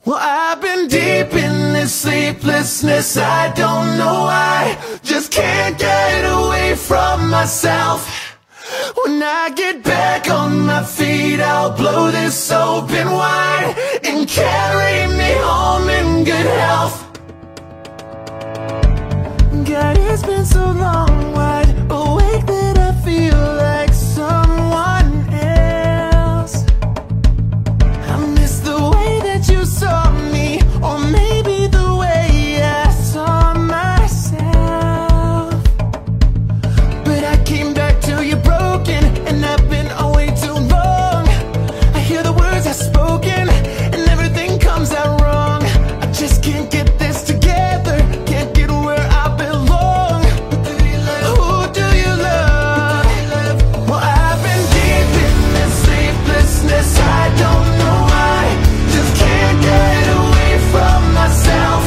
Well, I've been deep in this sleeplessness, I don't know why. Just can't get away from myself. When I get back on my feet, I'll blow this open wide and carry me home in good health. God, it's been so long, wide awake that I feel like someone else. I miss the way that you saw me, or maybe the way I saw myself. But I came back to you broken, and I've been away too long. I hear the words I've spoken, and everything comes out wrong. I just can't get this together, can't get where I belong. Who do you love? Well, I've been deep in this sleeplessness, I don't know why. Just can't get away from myself.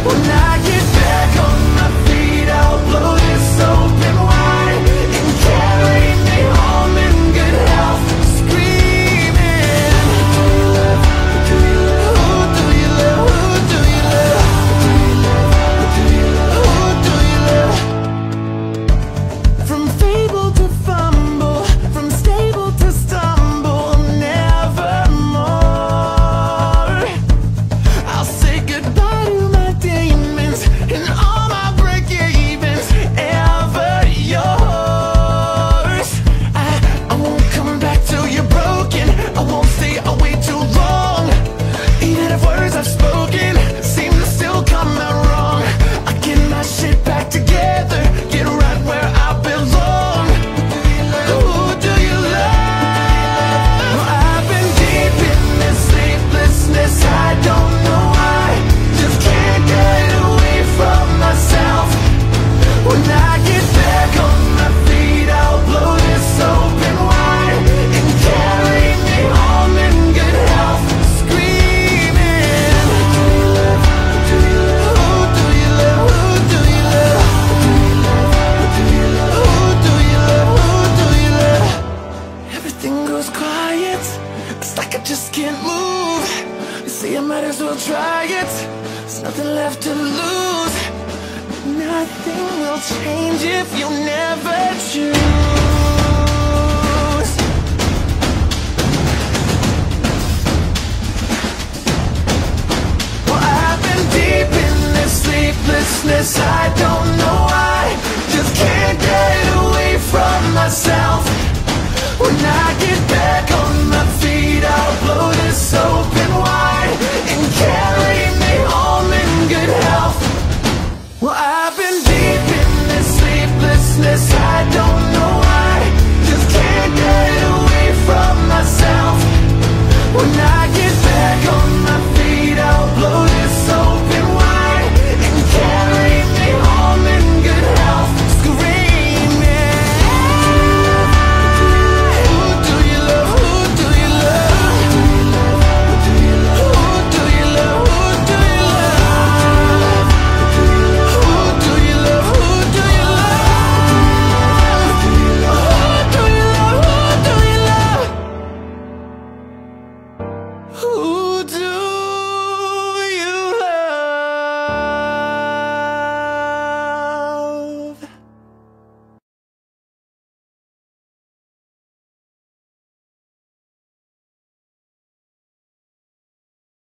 When I get back on my feet, I'll blow this open wide and carry me home in good health. Screaming, who do you love? Who do you love? Who do you love? Who do you love? From fable to fumble, from stable to stumble, nevermore. I'll say goodbye to my demons and all my break-evens, ever yours. I won't come back till you're broken, I won't stay away too long. Even if words I've spoken seem to still come out wrong, I get my shit back together, get right where I belong. Who do you love? Well, I've been deep in this sleeplessness, I don't know why. Just can't get away from myself. When I get back on my feet, I'll blow this open wide and carry me home in good health. Screaming, who do you love? Who do you love? Who do you love? Who do you love? Who do you love? Who do you love? Who do you love? Everything goes quiet, it's like I just can't move. You see, I might as well try it, there's nothing left to lose. Nothing will change if you never choose. Well, I've been deep in this sleeplessness, I don't know why. Just can't get away from myself. When I get back on